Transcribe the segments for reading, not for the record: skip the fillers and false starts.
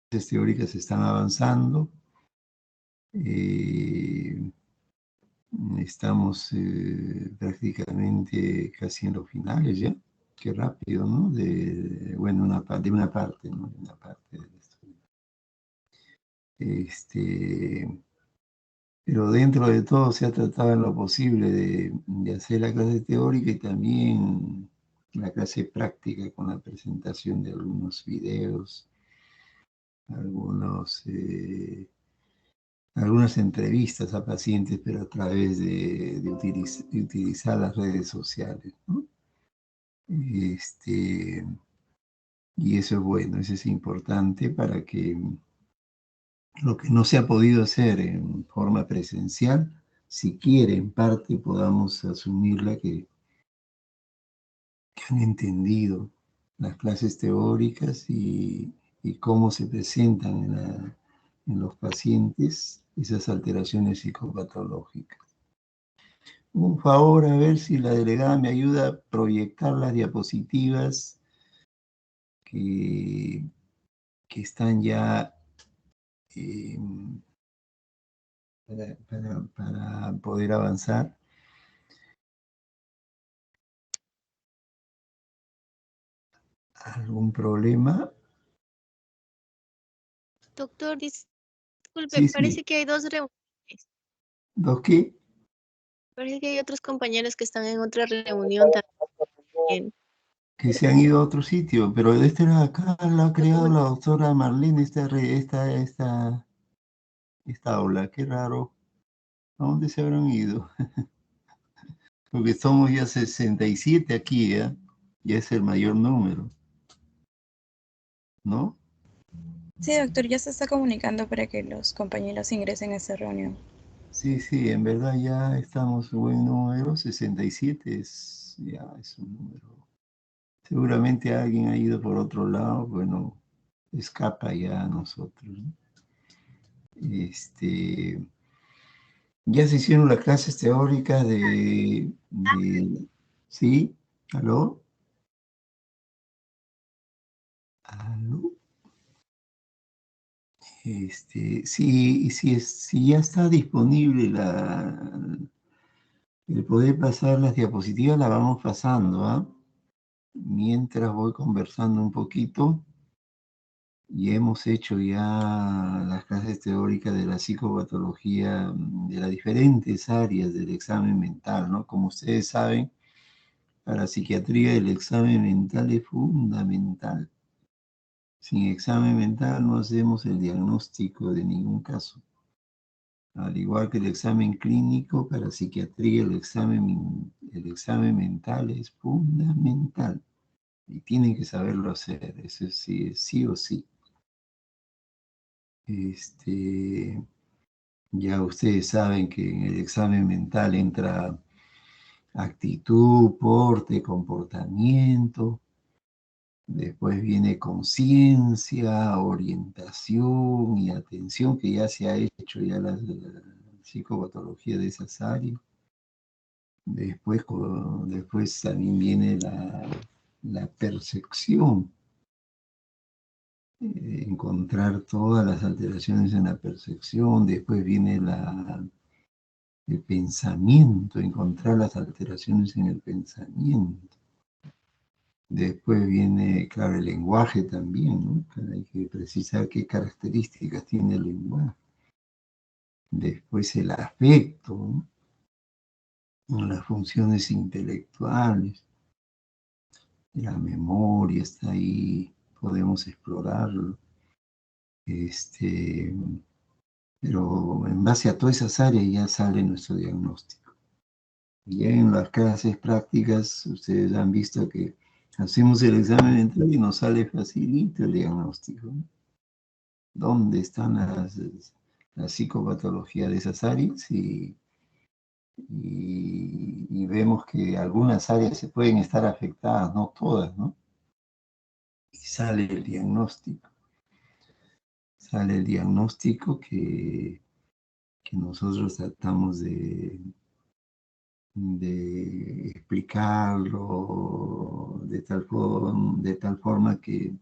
teóricas están avanzando. Estamos prácticamente casi en los finales ya. Qué rápido, ¿no? Bueno, de una parte, ¿no? De una parte del estudio. Pero dentro de todo se ha tratado en lo posible de hacer la clase teórica y también la clase práctica con la presentación de algunos videos, algunas entrevistas a pacientes, pero a través de utilizar las redes sociales, ¿no? Y eso es bueno, eso es importante para que lo que no se ha podido hacer en forma presencial, siquiera en parte podamos asumirla que han entendido las clases teóricas y cómo se presentan en los pacientes esas alteraciones psicopatológicas. Un favor, a ver si la delegada me ayuda a proyectar las diapositivas que están ya para poder avanzar. ¿Algún problema? Doctor, disculpe, Sí, parece sí. que hay dos reuniones. ¿Dos qué? Parece que hay otros compañeros que están en otra reunión también. Que se han ido a otro sitio, pero este era acá, la ha creado la doctora Marlene, esta aula, qué raro. ¿A dónde se habrán ido? Porque somos ya 67 aquí, ¿eh? Ya es el mayor número, ¿no? Sí, doctor, ya se está comunicando para que los compañeros ingresen a esta reunión. Sí, sí, en verdad ya estamos en buen número, 67 ya es un número. Seguramente alguien ha ido por otro lado, bueno, escapa ya a nosotros, ¿no? Ya se hicieron las clases teóricas ¿sí? ¿Aló? ¿Aló? Sí, si ya está disponible el poder pasar las diapositivas, la vamos pasando, ¿ah? Mientras voy conversando un poquito, y hemos hecho ya las clases teóricas de la psicopatología de las diferentes áreas del examen mental, ¿no? Como ustedes saben, para psiquiatría el examen mental es fundamental. Sin examen mental no hacemos el diagnóstico de ningún caso. Al igual que el examen clínico, para psiquiatría el examen mental es fundamental. Y tienen que saberlo hacer, eso sí, sí o sí. Ya ustedes saben que en el examen mental entra actitud, porte, comportamiento. Después viene conciencia, orientación y atención, que ya se ha hecho ya la psicopatología de esas áreas. Después también viene la percepción, encontrar todas las alteraciones en la percepción. Después viene el pensamiento, encontrar las alteraciones en el pensamiento. Después viene, claro, el lenguaje también, ¿no? Hay que precisar qué características tiene el lenguaje. Después el afecto, ¿no? Las funciones intelectuales, la memoria está ahí, podemos explorarlo. Pero en base a todas esas áreas ya sale nuestro diagnóstico. Y ya en las clases prácticas, ustedes han visto que hacemos el examen mental y nos sale facilito el diagnóstico, ¿no? ¿Dónde están la psicopatología de esas áreas? Y vemos que algunas áreas se pueden estar afectadas, no todas, ¿no? Y sale el diagnóstico. Sale el diagnóstico que nosotros tratamos de explicarlo de tal forma que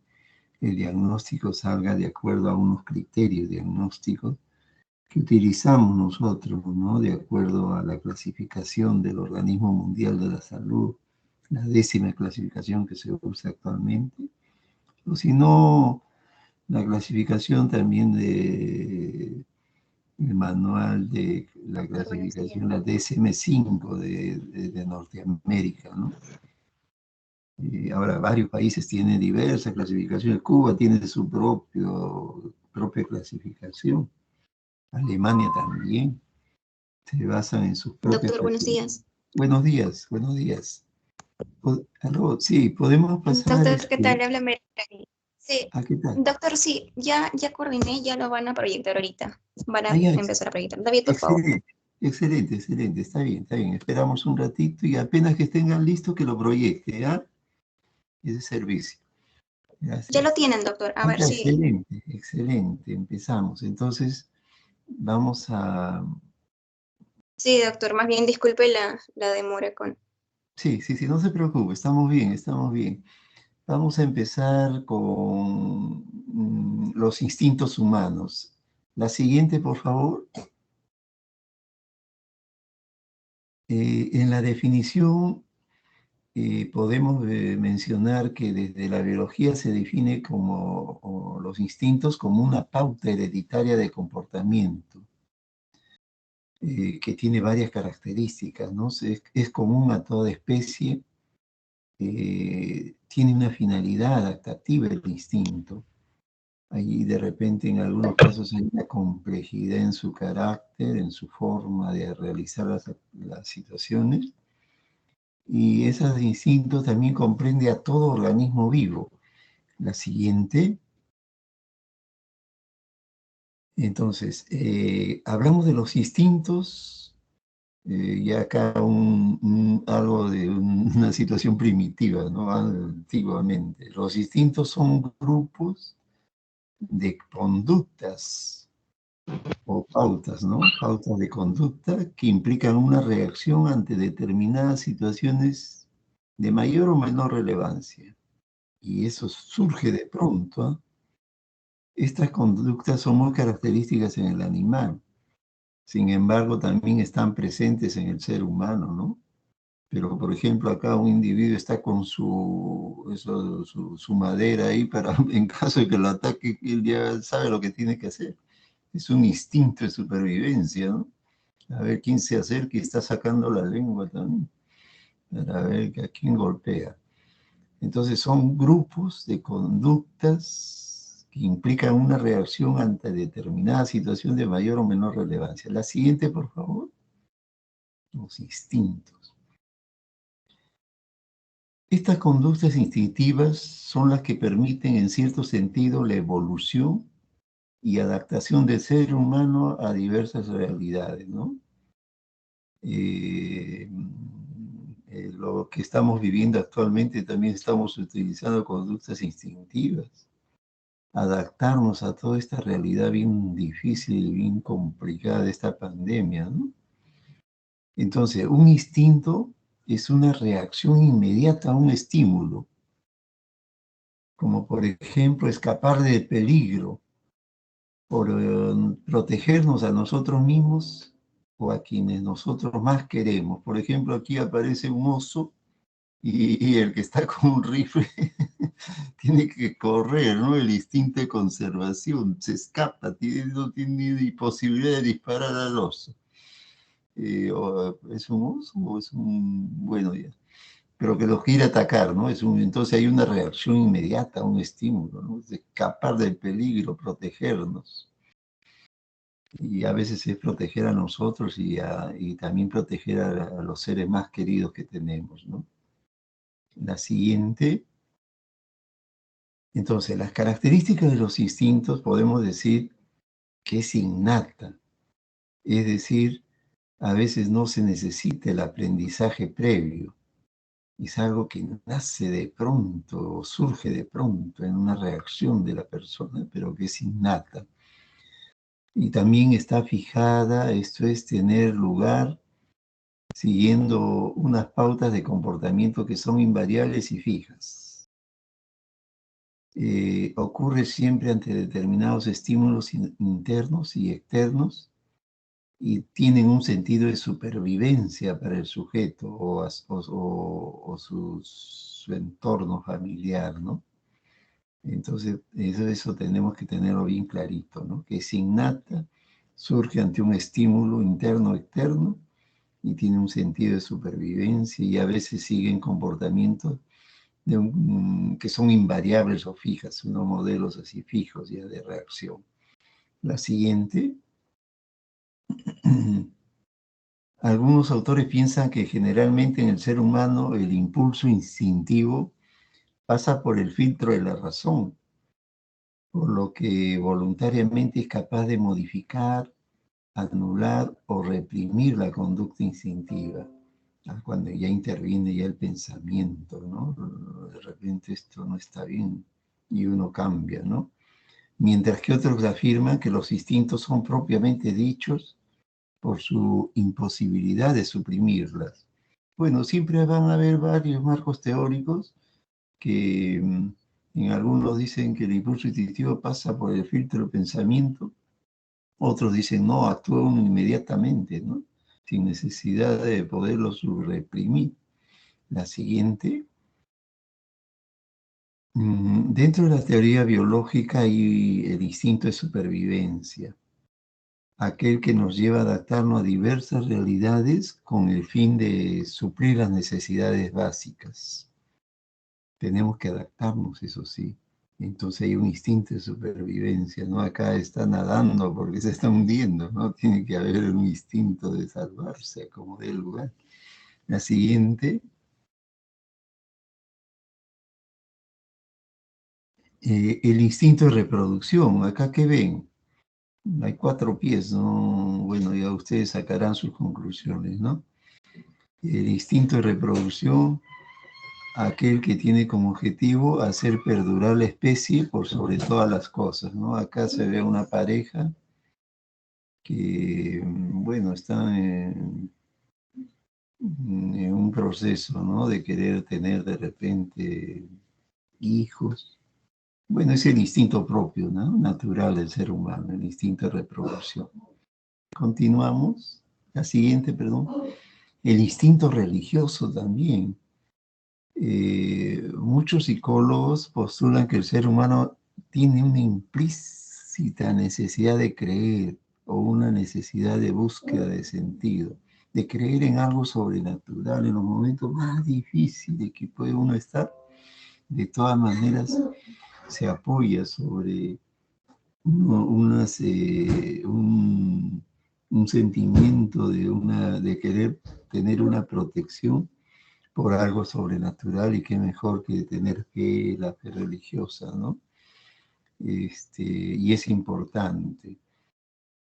el diagnóstico salga de acuerdo a unos criterios diagnósticos que utilizamos nosotros, ¿no? De acuerdo a la clasificación del Organismo Mundial de la Salud, la 10ª clasificación que se usa actualmente, o si no, la clasificación también de el manual de la Buenos días. clasificación, la DSM-5 de Norteamérica, ¿no? Ahora varios países tienen diversas clasificaciones. Cuba tiene su propia clasificación. Alemania también. Se basan en sus propias Doctor, buenos clasificaciones. días. Buenos días, buenos días. Aló, sí, podemos pasar Doctor, ¿qué tal? Habla Melanie. Sí, ¿a qué tal? doctor, sí, ya coordiné, ya lo van a proyectar ahorita. Van a Ah, ya, empezar a proyectar. David, por favor. excelente, excelente, excelente. Está bien, está bien. Esperamos un ratito y apenas que tengan listo que lo proyecte, ¿ya? Ese servicio. Ya lo Gracias. tienen, doctor. A Ah, ver ya, si. excelente, excelente. Empezamos. Entonces, vamos a... Sí, doctor, más bien disculpe la demora con. Sí, sí, sí, no se preocupe, estamos bien, estamos bien. Vamos a empezar con los instintos humanos. La siguiente, por favor. En la definición podemos mencionar que desde la biología se define como los instintos como una pauta hereditaria de comportamiento que tiene varias características, ¿no? Es común a toda especie, tiene una finalidad adaptativa el instinto. Ahí de repente en algunos casos hay una complejidad en su carácter, en su forma de realizar las situaciones. Y ese instinto también comprende a todo organismo vivo. La siguiente. Entonces, hablamos de los instintos, ya acá algo de una situación primitiva, ¿no? Antiguamente. Los instintos son grupos de conductas o pautas, ¿no? Pautas de conducta que implican una reacción ante determinadas situaciones de mayor o menor relevancia. Y eso surge de pronto, ¿ah? Estas conductas son muy características en el animal. Sin embargo, también están presentes en el ser humano, ¿no? Pero, por ejemplo, acá un individuo está con su madera ahí para, en caso de que lo ataque, él ya sabe lo que tiene que hacer. Es un instinto de supervivencia, ¿no? A ver quién se acerca y está sacando la lengua también, para ver a quién golpea. Entonces son grupos de conductas que implican una reacción ante determinada situación de mayor o menor relevancia. La siguiente, por favor. Los instintos. Estas conductas instintivas son las que permiten en cierto sentido la evolución y adaptación del ser humano a diversas realidades, ¿no? Lo que estamos viviendo actualmente también estamos utilizando conductas instintivas, adaptarnos a toda esta realidad bien difícil y bien complicada de esta pandemia, ¿no? Entonces, un instinto es una reacción inmediata a un estímulo, como por ejemplo escapar del peligro, por protegernos a nosotros mismos o a quienes nosotros más queremos. Por ejemplo, aquí aparece un oso y el que está con un rifle tiene que correr, ¿no? El instinto de conservación, se escapa, no tiene posibilidad de disparar al oso. ¿Es un oso o es un, bueno, ya, pero que los quiere atacar, ¿no? Entonces hay una reacción inmediata, un estímulo, ¿no? De escapar del peligro, protegernos. Y a veces es proteger a nosotros y también proteger a los seres más queridos que tenemos, ¿no? La siguiente. Entonces, las características de los instintos podemos decir que es innata, es decir, a veces no se necesita el aprendizaje previo, es algo que nace de pronto o surge de pronto en una reacción de la persona, pero que es innata. Y también está fijada, esto es tener lugar siguiendo unas pautas de comportamiento que son invariables y fijas. ocurre siempre ante determinados estímulos internos y externos y tienen un sentido de supervivencia para el sujeto o su entorno familiar, ¿no? Entonces, eso tenemos que tenerlo bien clarito, ¿no? Que es innata, surge ante un estímulo interno o externo y tiene un sentido de supervivencia y a veces siguen comportamientos que son invariables o fijas, unos modelos así fijos ya de reacción. La siguiente. Algunos autores piensan que generalmente en el ser humano el impulso instintivo pasa por el filtro de la razón, por lo que voluntariamente es capaz de modificar, anular o reprimir la conducta instintiva, cuando ya interviene ya el pensamiento, ¿no? De repente esto no está bien y uno cambia, ¿no? Mientras que otros afirman que los instintos son propiamente dichos por su imposibilidad de suprimirlas. Bueno, siempre van a haber varios marcos teóricos que en algunos dicen que el impulso instintivo pasa por el filtro del pensamiento, otros dicen no, actúa uno inmediatamente, ¿no? Sin necesidad de poderlo reprimir. La siguiente. Dentro de la teoría biológica hay el instinto de supervivencia, aquel que nos lleva a adaptarnos a diversas realidades con el fin de suplir las necesidades básicas. Tenemos que adaptarnos, eso sí. Entonces hay un instinto de supervivencia, ¿no? Acá está nadando porque se está hundiendo, ¿no? Tiene que haber un instinto de salvarse como dé lugar. La siguiente. El instinto de reproducción. Acá, ¿qué ven? Hay 4 pies, ¿no? Bueno, ya ustedes sacarán sus conclusiones, ¿no? El instinto de reproducción, aquel que tiene como objetivo hacer perdurar la especie por sobre todas las cosas, ¿no? Acá se ve una pareja que, bueno, están en un proceso, ¿no? De querer tener de repente hijos. Bueno, es el instinto propio, ¿no? Natural del ser humano, el instinto de reproducción. Continuamos. La siguiente, perdón. El instinto religioso también. Muchos psicólogos postulan que el ser humano tiene una implícita necesidad de creer o una necesidad de búsqueda de sentido, de creer en algo sobrenatural en los momentos más difíciles que puede uno estar. De todas maneras, se apoya sobre un sentimiento de querer tener una protección por algo sobrenatural y qué mejor que tener fe, la fe religiosa, ¿no? Y es importante.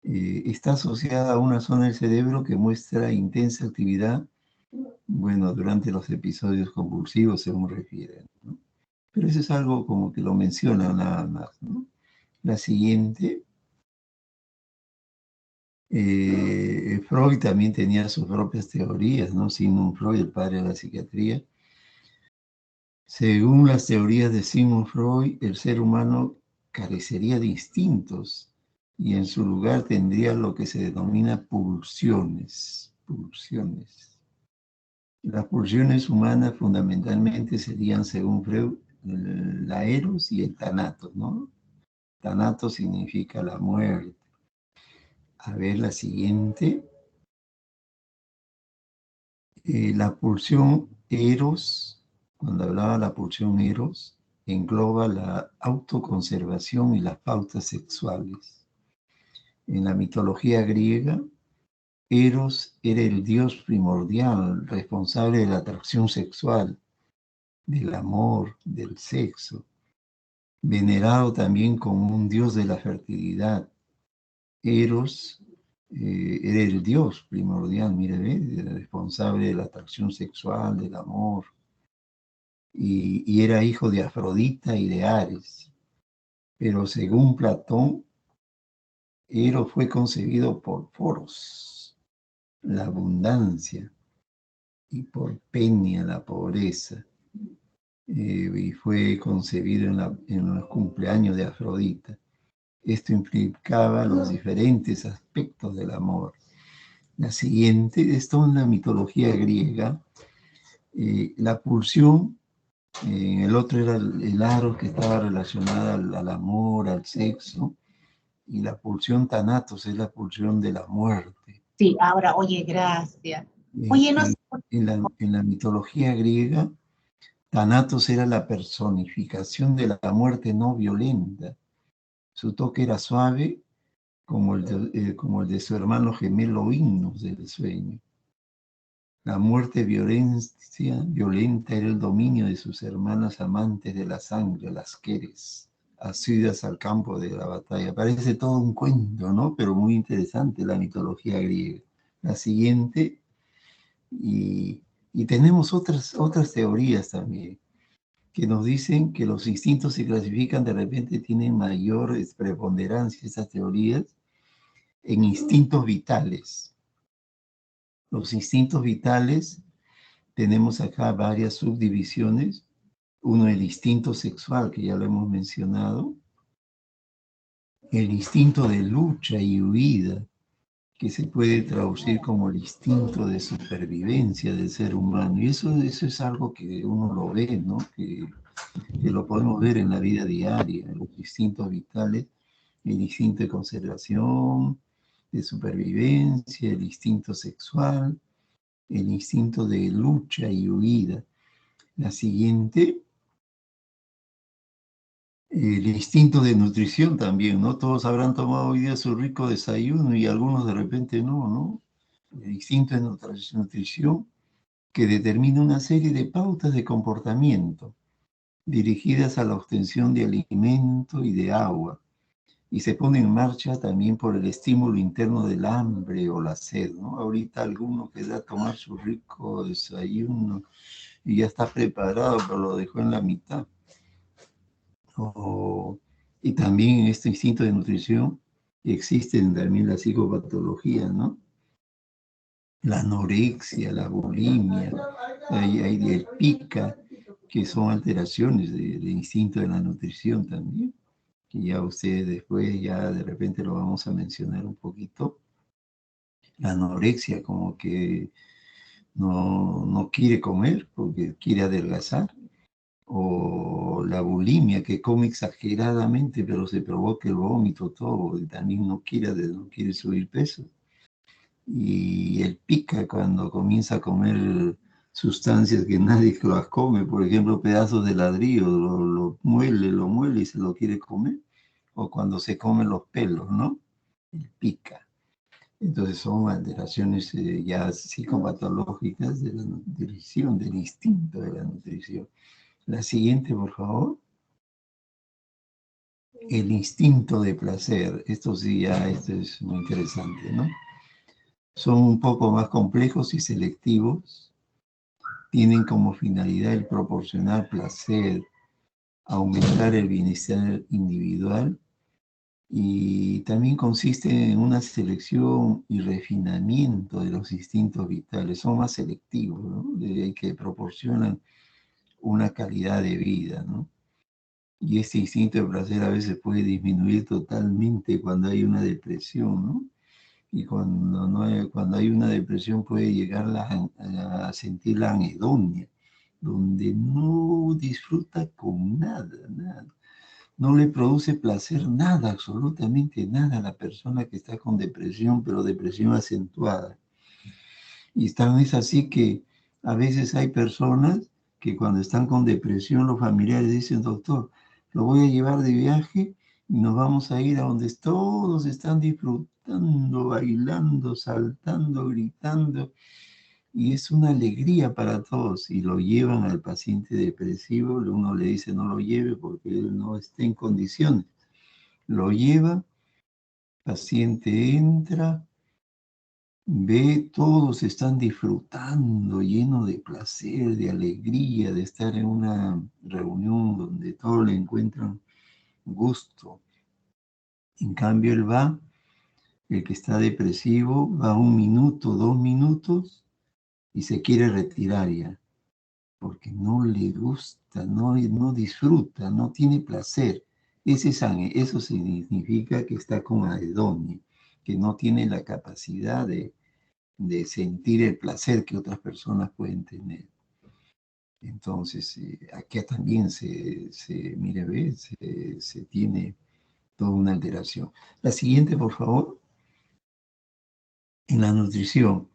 Está asociada a una zona del cerebro que muestra intensa actividad, bueno, durante los episodios convulsivos, según refieren, ¿no? Pero eso es algo como que lo menciona nada más, ¿no? La siguiente. Freud también tenía sus propias teorías, ¿no? Sigmund Freud, el padre de la psiquiatría. Según las teorías de Sigmund Freud, el ser humano carecería de instintos y en su lugar tendría lo que se denomina pulsiones. Pulsiones. Las pulsiones humanas fundamentalmente serían, según Freud, la eros y el thanatos, ¿no? Thanatos significa la muerte. A ver, la siguiente. La pulsión eros, cuando hablaba de la pulsión eros, engloba la autoconservación y las pautas sexuales. En la mitología griega, Eros era el dios primordial, responsable de la atracción sexual, del amor, del sexo, venerado también como un dios de la fertilidad. Eros era el dios primordial, mire, responsable de la atracción sexual, del amor, y era hijo de Afrodita y de Ares. Pero según Platón, Eros fue concebido por Foros, la abundancia, y por Penia, la pobreza. y fue concebido en los cumpleaños de Afrodita. Esto implicaba los diferentes aspectos del amor. La siguiente, esto en la mitología griega, la pulsión, el otro era el aro que estaba relacionado al amor, al sexo, y la pulsión Thanatos es la pulsión de la muerte. Sí, ahora, oye, gracias. Oye, no sé. En la mitología griega, Thanatos era la personificación de la muerte no violenta. Su toque era suave, como el de su hermano gemelo Himnos del sueño. La muerte violenta era el dominio de sus hermanas amantes de la sangre, las Queres, asiduas al campo de la batalla. Parece todo un cuento, ¿no? Pero muy interesante la mitología griega. La siguiente, y tenemos otras teorías también, que nos dicen que los instintos se clasifican, de repente tienen mayor preponderancia estas teorías, en instintos vitales. Los instintos vitales, tenemos acá varias subdivisiones. Uno, el instinto sexual, que ya lo hemos mencionado. El instinto de lucha y huida, que se puede traducir como el instinto de supervivencia del ser humano. Y eso es algo que uno lo ve, ¿no? Que lo podemos ver en la vida diaria, en los instintos vitales, el instinto de conservación, de supervivencia, el instinto sexual, el instinto de lucha y huida. La siguiente, el instinto de nutrición también, ¿no? Todos habrán tomado hoy día su rico desayuno y algunos de repente no, ¿no? El instinto de nutrición que determina una serie de pautas de comportamiento dirigidas a la obtención de alimento y de agua, y se pone en marcha también por el estímulo interno del hambre o la sed, ¿no? Ahorita alguno que da a tomar su rico desayuno y ya está preparado, pero lo dejó en la mitad. Y también este instinto de nutrición existen también las psicopatologías, ¿no? La anorexia, la bulimia, hay el pica, que son alteraciones del instinto de la nutrición también, que ya ustedes después, ya de repente lo vamos a mencionar un poquito. La anorexia, como que no quiere comer porque quiere adelgazar. O la bulimia, que come exageradamente, pero se provoca el vómito, todo, y también no quiere subir peso. Y el pica cuando comienza a comer sustancias que nadie las come, por ejemplo, pedazos de ladrillo, lo muele y se lo quiere comer, o cuando se comen los pelos, ¿no? El pica. Entonces son alteraciones ya psicopatológicas de la nutrición, del instinto de la nutrición. La siguiente, por favor. El instinto de placer. Esto es muy interesante, ¿no? Son un poco más complejos y selectivos. Tienen como finalidad el proporcionar placer, aumentar el bienestar individual y también consiste en una selección y refinamiento de los instintos vitales. Son más selectivos, ¿no? Que proporcionan una calidad de vida, ¿no? Y este instinto de placer a veces puede disminuir totalmente cuando hay una depresión, ¿no? Y cuando hay una depresión puede llegar a sentir la anedonia, donde no disfruta con nada. No le produce placer nada, absolutamente nada a la persona que está con depresión, pero depresión acentuada. Y es así que a veces hay personas que cuando están con depresión, los familiares dicen, doctor, lo voy a llevar de viaje y nos vamos a ir a donde todos están disfrutando, bailando, saltando, gritando. Y es una alegría para todos. Y lo llevan al paciente depresivo, uno le dice no lo lleve porque él no está en condiciones. Lo lleva, paciente entra, ve, todos están disfrutando, lleno de placer, de alegría, de estar en una reunión donde todos le encuentran gusto. En cambio, el que está depresivo, va 1 minuto, 2 minutos y se quiere retirar ya. porque no le gusta, no disfruta, no tiene placer. Eso significa que está con aedonia, que no tiene la capacidad de sentir el placer que otras personas pueden tener. Entonces, aquí también mire, ve, se tiene toda una alteración. La siguiente, por favor. En la nutrición,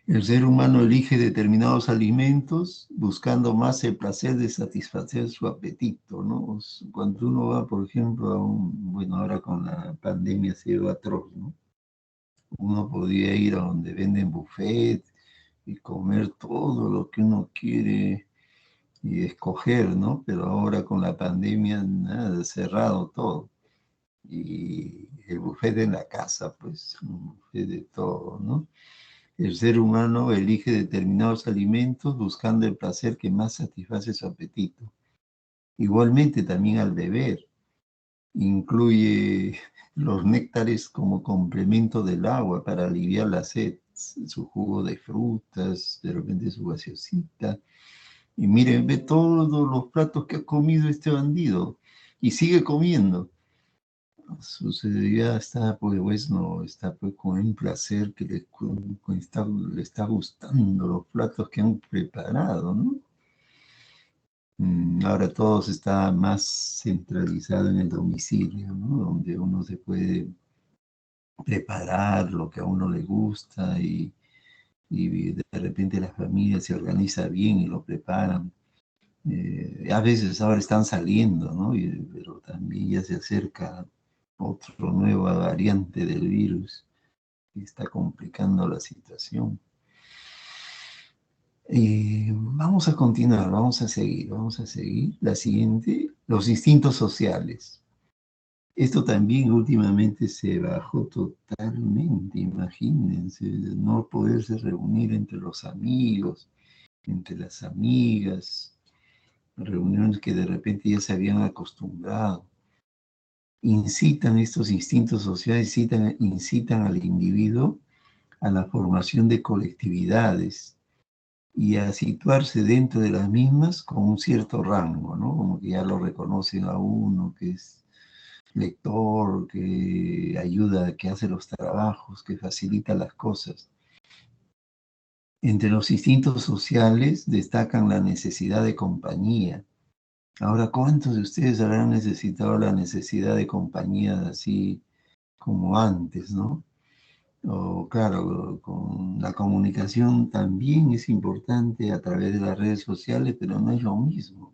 el ser humano elige determinados alimentos buscando más el placer de satisfacer su apetito, ¿no? Cuando uno va, por ejemplo, bueno, ahora con la pandemia ha sido atroz, ¿no? Uno podía ir a donde venden buffet y comer todo lo que uno quiere y escoger, ¿no? Pero ahora con la pandemia, nada, cerrado todo. Y el buffet en la casa, pues, un buffet de todo, ¿no? El ser humano elige determinados alimentos buscando el placer que más satisface su apetito. Igualmente también al beber. Incluye los néctares como complemento del agua para aliviar la sed, su jugo de frutas, de repente su gaseosita. Y miren, ve todos los platos que ha comido este bandido y sigue comiendo. Ya está, pues, no, está pues con un placer que le está gustando los platos que han preparado, ¿no? Ahora todo está más centralizado en el domicilio, ¿no? Donde uno se puede preparar lo que a uno le gusta y de repente la familia se organiza bien y lo preparan. A veces ahora están saliendo, ¿no? Pero también ya se acerca otra nueva variante del virus que está complicando la situación. Vamos a continuar, vamos a seguir. La siguiente, los instintos sociales. Esto también últimamente se bajó totalmente, imagínense, no poderse reunir entre los amigos, entre las amigas, reuniones que de repente ya se habían acostumbrado. Estos instintos sociales incitan al individuo a la formación de colectividades y a situarse dentro de las mismas con un cierto rango, ¿no? Como que ya lo reconocen a uno, que es lector, que ayuda, que hace los trabajos, que facilita las cosas. Entre los instintos sociales destacan la necesidad de compañía. Ahora, ¿cuántos de ustedes habrán necesitado la necesidad de compañía así como antes, no? O claro, con la comunicación también es importante a través de las redes sociales, pero no es lo mismo.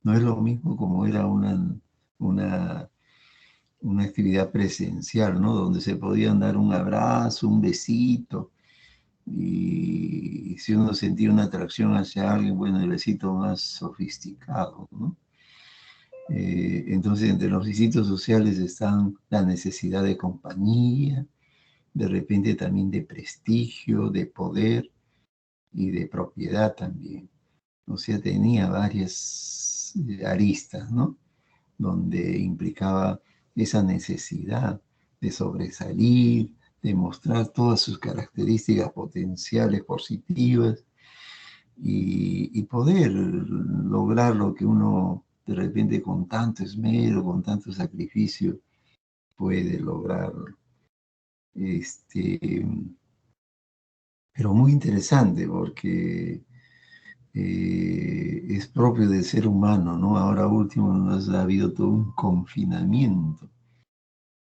No es lo mismo como era una actividad presencial, ¿no? Donde se podían dar un abrazo, un besito, y si uno sentía una atracción hacia alguien, bueno, el besito más sofisticado, ¿no? Entonces, entre los instintos sociales están la necesidad de compañía, de repente también de prestigio, de poder y de propiedad también. O sea, tenía varias aristas, ¿no? Donde implicaba esa necesidad de sobresalir, de mostrar todas sus características potenciales positivas y poder lograr lo que uno de repente con tanto esmero, con tanto sacrificio puede lograr. Pero muy interesante porque es propio del ser humano, ¿no? Ahora último nos ha habido todo un confinamiento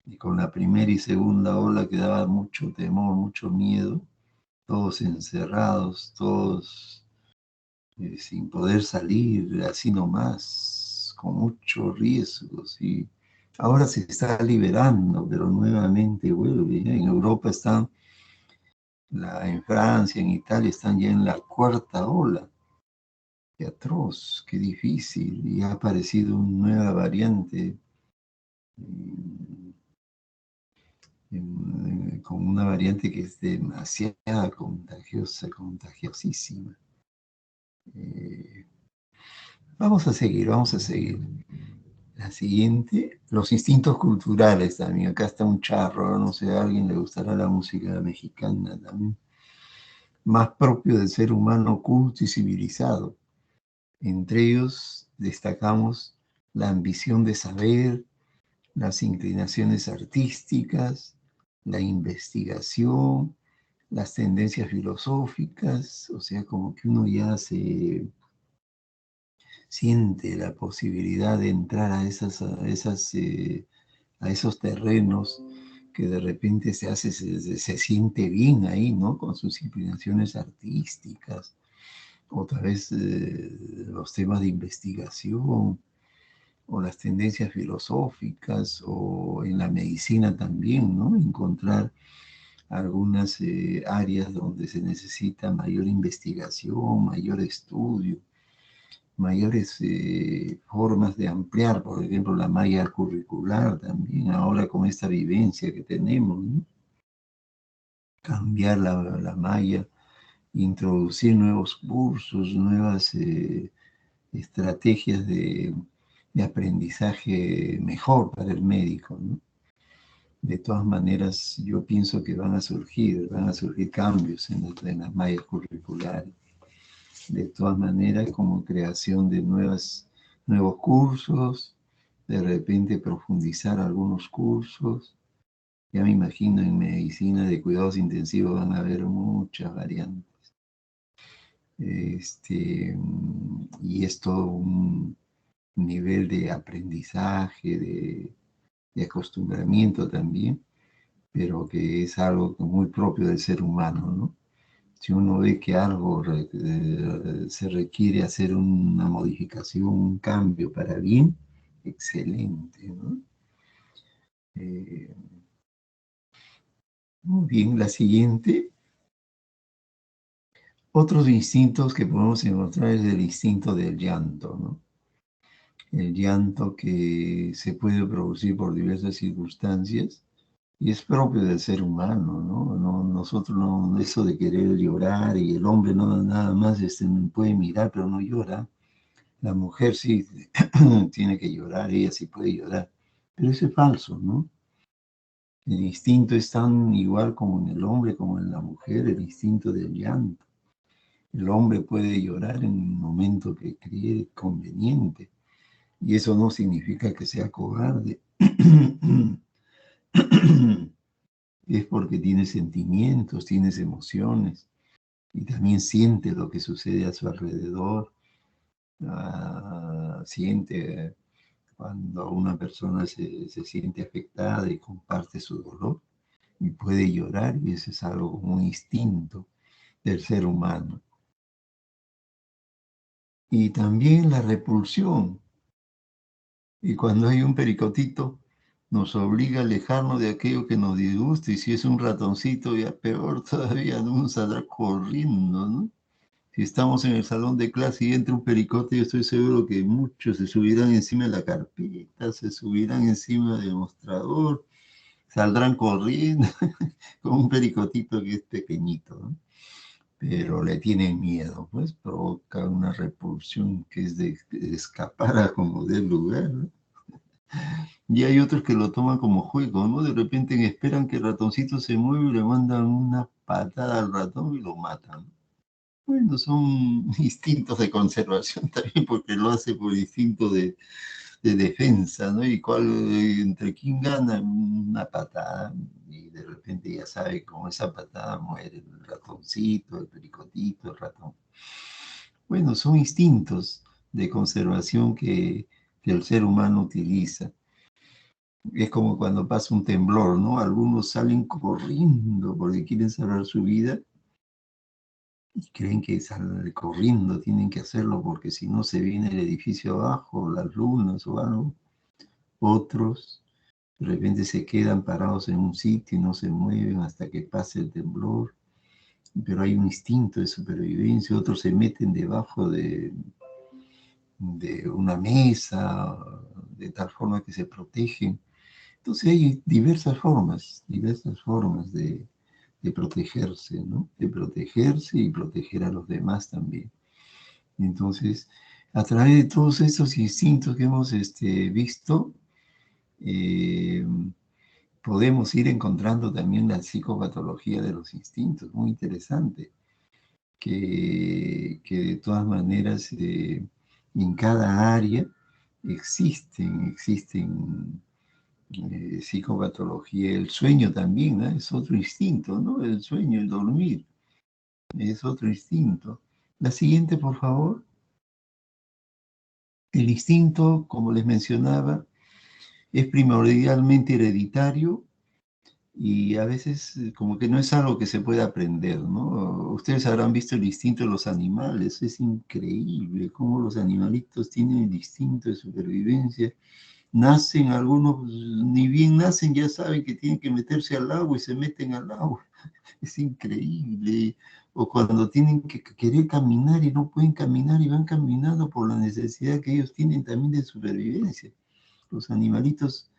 y con la primera y segunda ola que daba mucho temor, mucho miedo, todos encerrados, todos sin poder salir, así nomás, con muchos riesgos. Y ahora se está liberando, pero nuevamente vuelve. En Europa están, en Francia, en Italia, están ya en la cuarta ola. Qué atroz, qué difícil. Y ha aparecido una nueva variante con una variante que es demasiado contagiosa, contagiosísima. Vamos a seguir. La siguiente, los instintos culturales también. Acá está un charro, no sé, a alguien le gustará la música mexicana también. más propio del ser humano culto y civilizado. Entre ellos destacamos la ambición de saber, las inclinaciones artísticas, la investigación, las tendencias filosóficas, o sea, como que uno ya se siente la posibilidad de entrar a esos terrenos que de repente se siente bien ahí, ¿no? Con sus inclinaciones artísticas, otra vez los temas de investigación, o las tendencias filosóficas, o en la medicina también, ¿no? Encontrar algunas áreas donde se necesita mayor investigación, mayor estudio, mayores formas de ampliar, por ejemplo, la malla curricular también, ahora con esta vivencia que tenemos, ¿no? Cambiar la malla, introducir nuevos cursos, nuevas estrategias de aprendizaje mejor para el médico, ¿no? De todas maneras, yo pienso que van a surgir cambios en las mallas curriculares. De todas maneras, como creación de nuevos cursos, de repente profundizar algunos cursos. Ya me imagino en medicina de cuidados intensivos van a haber muchas variantes. Y es todo un nivel de aprendizaje, de acostumbramiento también, pero que es algo muy propio del ser humano, ¿no? Si uno ve que algo se requiere hacer una modificación, un cambio para bien, excelente, ¿no? Muy bien, la siguiente. Otros instintos que podemos encontrar es el instinto del llanto, ¿no? El llanto que se puede producir por diversas circunstancias y es propio del ser humano, ¿no? Nosotros no, eso de querer llorar y el hombre no nada más puede mirar pero no llora. La mujer sí tiene que llorar, ella sí puede llorar, pero eso es falso, ¿no? El instinto es tan igual como en el hombre como en la mujer, el instinto del llanto. El hombre puede llorar en un momento que cree conveniente y eso no significa que sea cobarde. Es porque tiene sentimientos, tiene emociones y también siente lo que sucede a su alrededor. Siente cuando una persona se siente afectada y comparte su dolor y puede llorar y eso es algo como un instinto del ser humano. Y también la repulsión. Y cuando hay un pericotito, nos obliga a alejarnos de aquello que nos disgusta. Y si es un ratoncito, ya peor todavía, no nos saldrá corriendo, ¿no? Si estamos en el salón de clase y entra un pericote, yo estoy seguro que muchos se subirán encima de la carpeta, se subirán encima del mostrador, saldrán corriendo con un pericotito que es pequeñito, ¿no? Pero le tienen miedo, pues provoca una repulsión que es de escapar a como del lugar, ¿no? Y hay otros que lo toman como juego, ¿no? De repente esperan que el ratoncito se mueva y le mandan una patada al ratón y lo matan. Bueno, son instintos de conservación también, porque lo hace por instinto de defensa, ¿no? Y entre quién gana una patada, y de repente ya sabe con esa patada muere el ratoncito, el pericotito, el ratón. Bueno, son instintos de conservación que el ser humano utiliza. Es como cuando pasa un temblor, ¿no? Algunos salen corriendo porque quieren salvar su vida y creen que salen corriendo, tienen que hacerlo porque si no se viene el edificio abajo, las lunas o algo. Otros de repente se quedan parados en un sitio y no se mueven hasta que pase el temblor, pero hay un instinto de supervivencia. Otros se meten debajo de una mesa, de tal forma que se protegen. Entonces hay diversas formas de protegerse, ¿no? De protegerse y proteger a los demás también. Entonces, a través de todos estos instintos que hemos visto, podemos ir encontrando también la psicopatología de los instintos, muy interesante. que de todas maneras en cada área existen psicopatología. El sueño también, ¿no? Es otro instinto, ¿no? El sueño, el dormir, es otro instinto. La siguiente, por favor. El instinto, como les mencionaba, es primordialmente hereditario y a veces como que no es algo que se pueda aprender, ¿no? Ustedes habrán visto el instinto de los animales, es increíble cómo los animalitos tienen el instinto de supervivencia. Nacen algunos, ni bien nacen, ya saben que tienen que meterse al agua y se meten al agua. Es increíble. O cuando tienen que querer caminar y no pueden caminar y van caminando por la necesidad que ellos tienen también de supervivencia. Los animalitos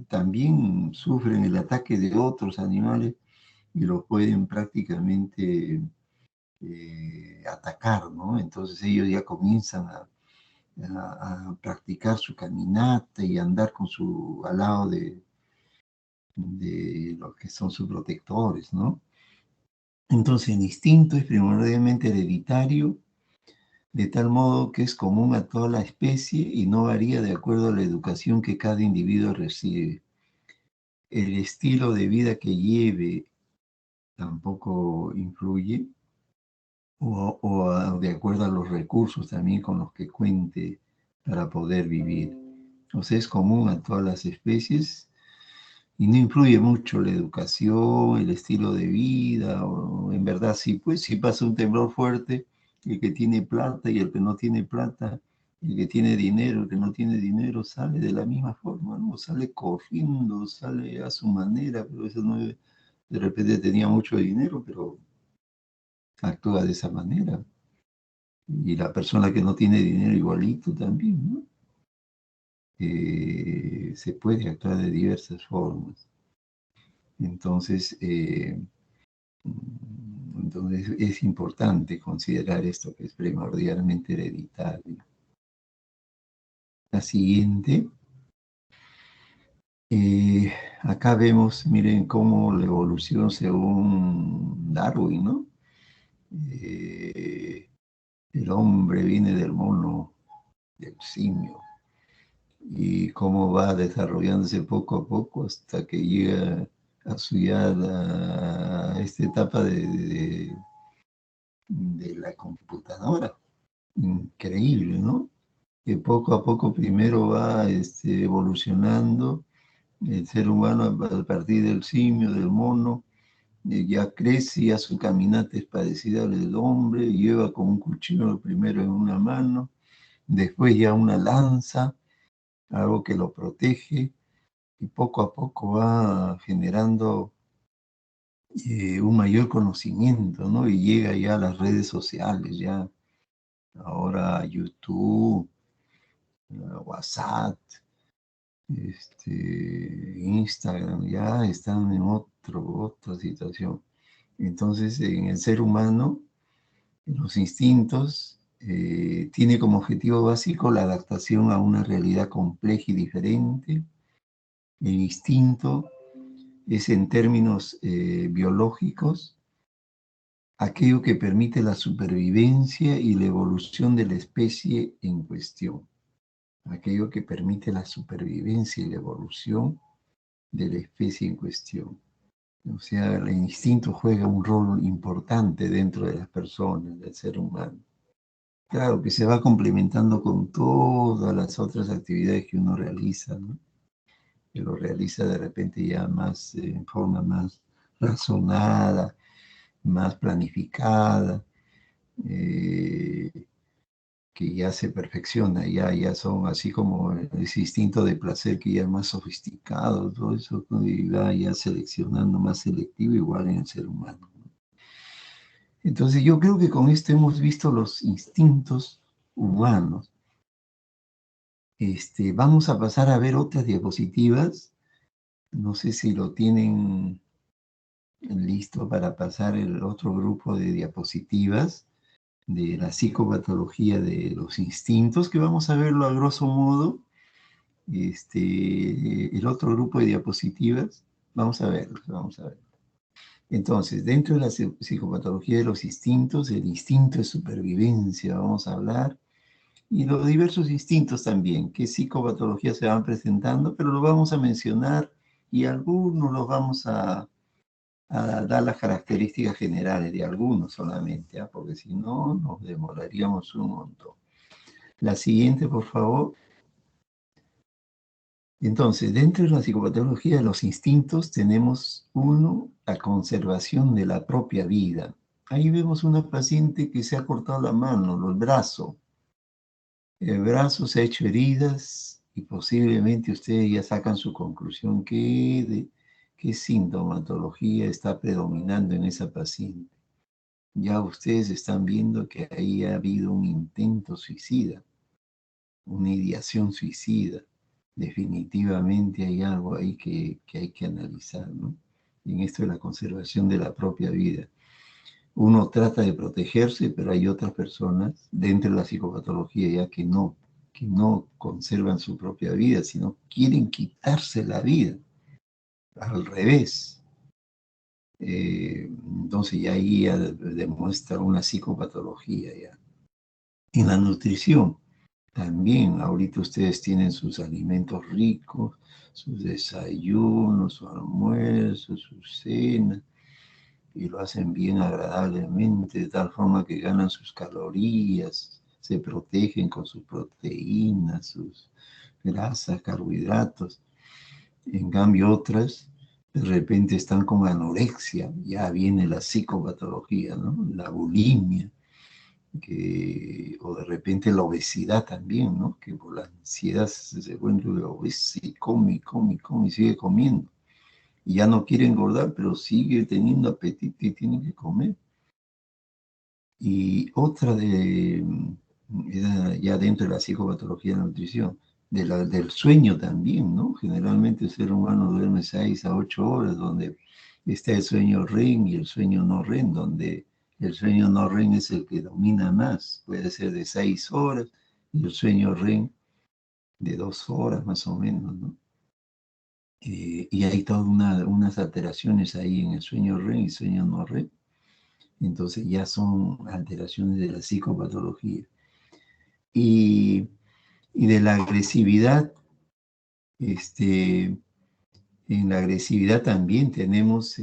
también sufren el ataque de otros animales y los pueden prácticamente atacar, ¿no? Entonces ellos ya comienzan a practicar su caminata y andar al lado de los que son sus protectores, ¿no? Entonces el instinto es primordialmente hereditario, de tal modo que es común a toda la especie y no varía de acuerdo a la educación que cada individuo recibe. El estilo de vida que lleve tampoco influye, o de acuerdo a los recursos también con los que cuente para poder vivir. O sea, es común a todas las especies y no influye mucho la educación, el estilo de vida, o en verdad sí, pues si pasa un temblor fuerte, el que tiene plata y el que no tiene plata, el que tiene dinero, el que no tiene dinero, sale de la misma forma, ¿no? Sale corriendo, sale a su manera, pero eso no, de repente tenía mucho dinero, pero actúa de esa manera. Y la persona que no tiene dinero igualito también, ¿no? Se puede actuar de diversas formas. Entonces, entonces es importante considerar esto que es primordialmente hereditario. La siguiente. Acá vemos, miren cómo la evolución según Darwin, ¿no? El hombre viene del mono, del simio, y cómo va desarrollándose poco a poco hasta que llega a su ya a esta etapa de la computadora. Increíble, ¿no? Que poco a poco primero va evolucionando el ser humano a partir del simio, del mono, ya crece, ya su caminata es parecida al del hombre, lleva con un cuchillo primero en una mano, después ya una lanza, algo que lo protege, y poco a poco va generando un mayor conocimiento, ¿no? Y llega ya a las redes sociales, ya ahora YouTube, WhatsApp, Instagram, ya están en otra situación. Entonces, en el ser humano, los instintos tiene como objetivo básico la adaptación a una realidad compleja y diferente. El instinto es, en términos biológicos, aquello que permite la supervivencia y la evolución de la especie en cuestión. Aquello que permite la supervivencia y la evolución de la especie en cuestión. O sea, el instinto juega un rol importante dentro de las personas, del ser humano. Claro que se va complementando con todas las otras actividades que uno realiza, ¿no? Que lo realiza de repente ya más en forma más razonada, más planificada, que ya se perfecciona, ya son así como ese instinto de placer que ya es más sofisticado, todo eso y va ya seleccionando, más selectivo, igual en el ser humano, ¿no? Entonces yo creo que con esto hemos visto los instintos humanos. Vamos a pasar a ver otras diapositivas. No sé si lo tienen listo para pasar el otro grupo de diapositivas de la psicopatología de los instintos, que vamos a verlo a grosso modo. El otro grupo de diapositivas, vamos a verlo. Entonces, dentro de la psicopatología de los instintos, el instinto de supervivencia, vamos a hablar, y los diversos instintos también, qué psicopatologías se van presentando, pero lo vamos a mencionar y algunos los vamos a dar las características generales de algunos solamente, ¿ah? Porque si no, nos demoraríamos un montón. La siguiente, por favor. Entonces, dentro de la psicopatología de los instintos tenemos uno, la conservación de la propia vida. Ahí vemos una paciente que se ha cortado la mano, el brazo. El brazo se ha hecho heridas y posiblemente ustedes ya sacan su conclusión qué sintomatología está predominando en esa paciente. Ya ustedes están viendo que ahí ha habido un intento suicida, una ideación suicida. Definitivamente hay algo ahí que hay que analizar, ¿no? En esto de la conservación de la propia vida. Uno trata de protegerse, pero hay otras personas dentro de la psicopatología ya que no conservan su propia vida, sino quieren quitarse la vida. Al revés. Entonces ya ahí ya demuestra una psicopatología ya. En la nutrición, también ahorita ustedes tienen sus alimentos ricos, sus desayunos, su almuerzo, su cena, y lo hacen bien agradablemente, de tal forma que ganan sus calorías, se protegen con sus proteínas, sus grasas, carbohidratos. En cambio otras, de repente están con anorexia, ya viene la psicopatología, ¿no? La bulimia, o de repente la obesidad también, ¿no? Que por la ansiedad se vuelve obeso y come, y sigue comiendo. Y ya no quiere engordar, pero sigue teniendo apetito y tiene que comer. Y otra ya dentro de la psicopatología de la nutrición, del sueño también, ¿no? Generalmente el ser humano duerme 6 a 8 horas, donde está el sueño REM y el sueño no REM, donde el sueño no REM es el que domina más, puede ser de 6 horas, y el sueño REM de 2 horas más o menos, ¿no? Y hay todas unas alteraciones ahí en el sueño REM y sueño no REM. Entonces ya son alteraciones de la psicopatología. Y de la agresividad, en la agresividad también tenemos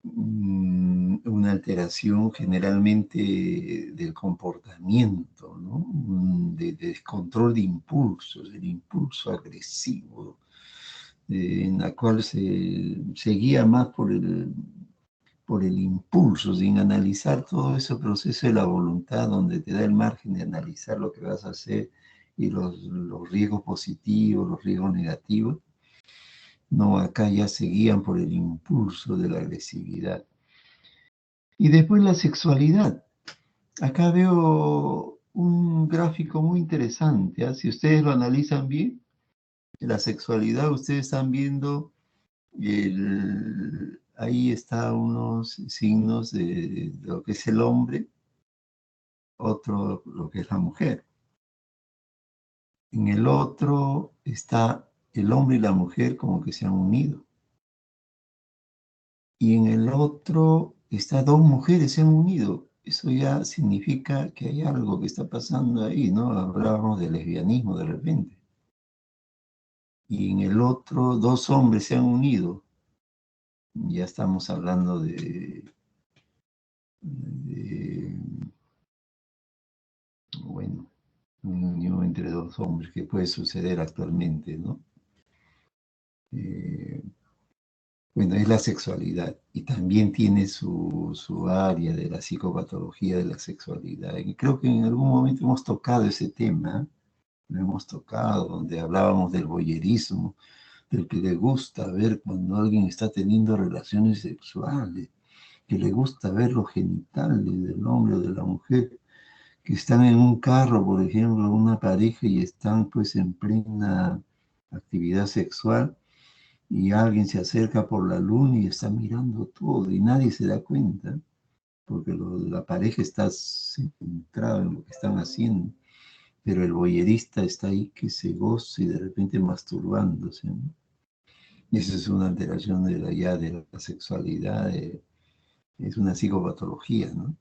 una alteración generalmente del comportamiento, ¿no? De descontrol de impulsos, el impulso agresivo, en la cual se guía más por el impulso, sin analizar todo ese proceso de la voluntad, donde te da el margen de analizar lo que vas a hacer y los riesgos positivos, los riesgos negativos. No, acá ya se guían por el impulso de la agresividad. Y después la sexualidad. Acá veo un gráfico muy interesante, ¿eh? Si ustedes lo analizan bien, la sexualidad, ustedes están viendo ahí está unos signos de lo que es el hombre, otro lo que es la mujer. En el otro está el hombre y la mujer como que se han unido. Y en el otro está dos mujeres se han unido. Eso ya significa que hay algo que está pasando ahí, ¿no? Hablábamos de lesbianismo de repente. Y en el otro dos hombres se han unido. Ya estamos hablando bueno, una unión entre dos hombres que puede suceder actualmente, ¿no? Bueno, es la sexualidad y también tiene su área de la psicopatología de la sexualidad. Y creo que en algún momento hemos tocado ese tema, lo hemos tocado, donde hablábamos del voyerismo, del que le gusta ver cuando alguien está teniendo relaciones sexuales, que le gusta ver los genitales del hombre o de la mujer, que están en un carro, por ejemplo, una pareja y están pues en plena actividad sexual y alguien se acerca por la luna y está mirando todo y nadie se da cuenta porque la pareja está centrada en lo que están haciendo, pero el voyerista está ahí que se goza y de repente masturbándose, ¿no? Esa es una alteración de la sexualidad, es una psicopatología, ¿no?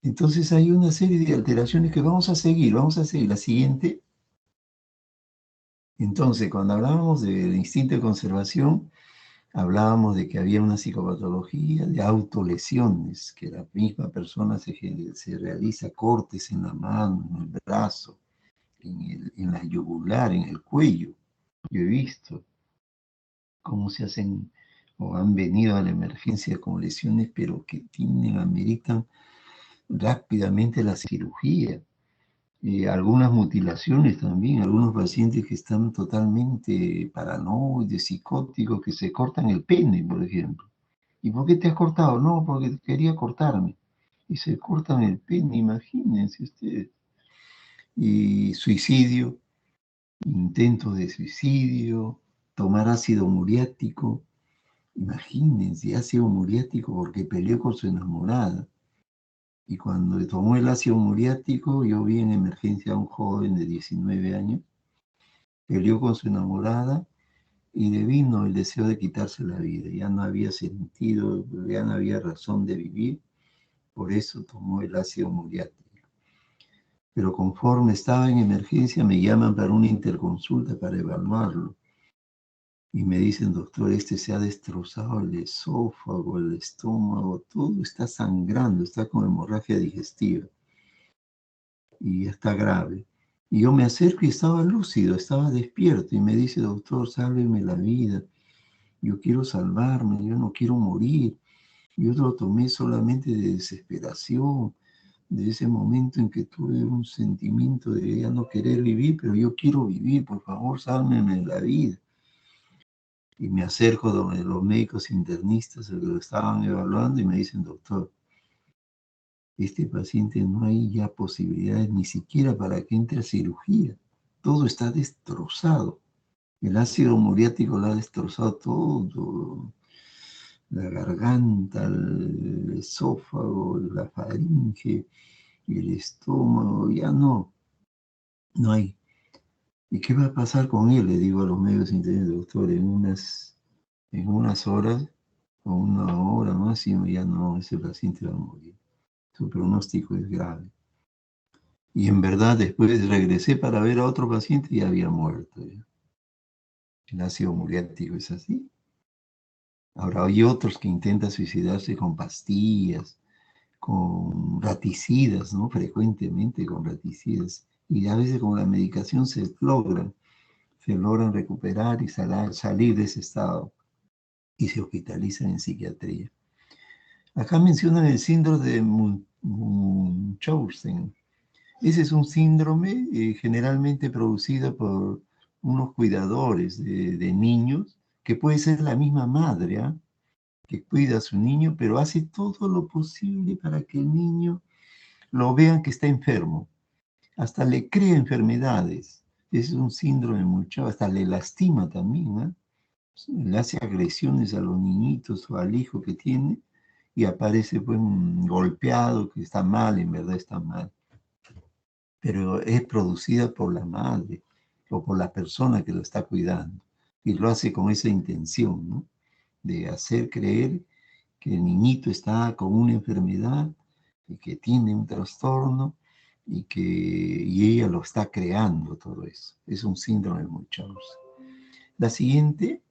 Entonces hay una serie de alteraciones que vamos a seguir. La siguiente. Entonces, cuando hablábamos del instinto de conservación, hablábamos de que había una psicopatología de autolesiones, que la misma persona se realiza cortes en la mano, en el brazo, en la yugular, en el cuello. Yo he visto cómo se hacen o han venido a la emergencia con lesiones, pero que ameritan rápidamente la cirugía. Algunas mutilaciones también, algunos pacientes que están totalmente paranoides, psicóticos, que se cortan el pene, por ejemplo. ¿Y por qué te has cortado? No, porque quería cortarme. Y se cortan el pene, imagínense ustedes. Y suicidio, intentos de suicidio, tomar ácido muriático. Imagínense, ácido muriático porque peleó con su enamorada. Y cuando tomó el ácido muriático, yo vi en emergencia a un joven de 19 años, peleó con su enamorada y le vino el deseo de quitarse la vida. Ya no había sentido, ya no había razón de vivir, por eso tomó el ácido muriático. Pero conforme estaba en emergencia, me llaman para una interconsulta para evaluarlo. Y me dicen, doctor, se ha destrozado el esófago, el estómago, todo está sangrando, está con hemorragia digestiva. Y ya está grave. Y yo me acerco y estaba lúcido, estaba despierto. Y me dice, doctor, sálveme la vida. Yo quiero salvarme, yo no quiero morir. Yo lo tomé solamente de desesperación, de ese momento en que tuve un sentimiento de ya no querer vivir, pero yo quiero vivir, por favor, sálveme la vida. Y me acerco donde los médicos internistas que lo estaban evaluando y me dicen, doctor, este paciente no hay ya posibilidades ni siquiera para que entre a cirugía. Todo está destrozado. El ácido muriático lo ha destrozado todo. La garganta, el esófago, la faringe, el estómago, ya no hay. ¿Y qué va a pasar con él? Le digo a los médicos internistas, doctor, en unas horas o una hora máximo, ya no, ese paciente va a morir. Su pronóstico es grave. Y en verdad, después regresé para ver a otro paciente y había muerto. ¿Ya? El ácido muriático es así. Ahora hay otros que intentan suicidarse con pastillas, con raticidas, ¿no? Frecuentemente con raticidas. Y a veces con la medicación se logran recuperar y salir de ese estado y se hospitalizan en psiquiatría. Acá mencionan el síndrome de Munchausen. Ese es un síndrome generalmente producido por unos cuidadores de niños, que puede ser la misma madre, ¿eh? Que cuida a su niño, pero hace todo lo posible para que el niño lo vean que está enfermo. Hasta le crea enfermedades. Es un síndrome mucho, hasta le lastima también, ¿eh? Le hace agresiones a los niñitos o al hijo que tiene y aparece pues golpeado, que está mal, en verdad está mal. Pero es producida por la madre o por la persona que lo está cuidando. Y lo hace con esa intención, ¿no? De hacer creer que el niñito está con una enfermedad y que tiene un trastorno y ella lo está creando todo eso. Es un síndrome de Munchausen. La siguiente.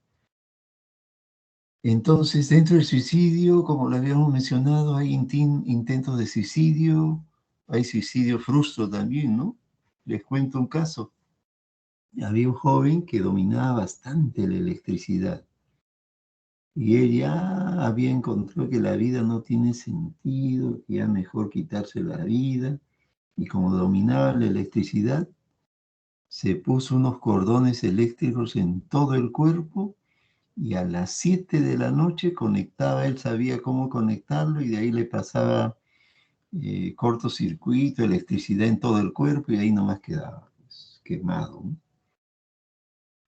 Entonces, dentro del suicidio, como lo habíamos mencionado, hay intentos de suicidio, hay suicidio frustro también, ¿no? Les cuento un caso. Había un joven que dominaba bastante la electricidad y él ya había encontrado que la vida no tiene sentido, que ya mejor quitarse la vida, y como dominaba la electricidad, se puso unos cordones eléctricos en todo el cuerpo y a las 7 de la noche conectaba, él sabía cómo conectarlo y de ahí le pasaba cortocircuito, electricidad en todo el cuerpo y ahí nomás quedaba pues, quemado, ¿no?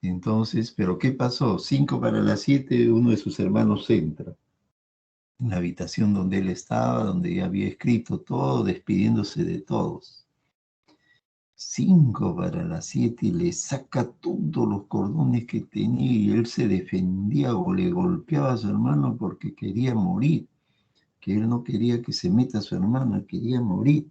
Entonces, ¿pero qué pasó? 5 para las 7, uno de sus hermanos entra en la habitación donde él estaba, donde ya había escrito todo, despidiéndose de todos. 5 para las 7 y le saca todos los cordones que tenía y él se defendía o le golpeaba a su hermano porque quería morir, que él no quería que se meta a su hermano, quería morir.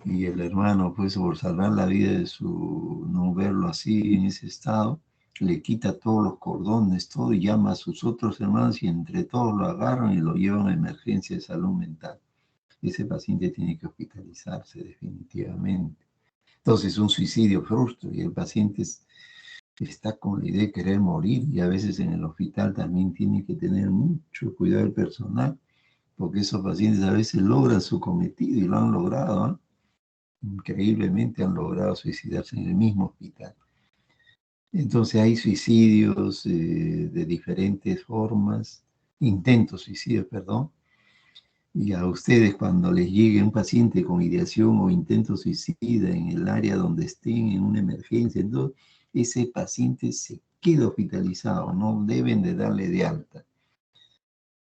Y el hermano, pues, por salvar la vida de su, no verlo así en ese estado, le quita todos los cordones, todo, y llama a sus otros hermanos y entre todos lo agarran y lo llevan a emergencia de salud mental. Ese paciente tiene que hospitalizarse definitivamente. Entonces, un suicidio frustro y el paciente está con la idea de querer morir y a veces en el hospital también tiene que tener mucho cuidado el personal, porque esos pacientes a veces logran su cometido y lo han logrado, ¿eh? Increíblemente han logrado suicidarse en el mismo hospital. Entonces hay suicidios de diferentes formas, intentos suicidios, perdón, y a ustedes cuando les llegue un paciente con ideación o intento suicida en el área donde estén, en una emergencia, entonces ese paciente se queda hospitalizado, no deben de darle de alta.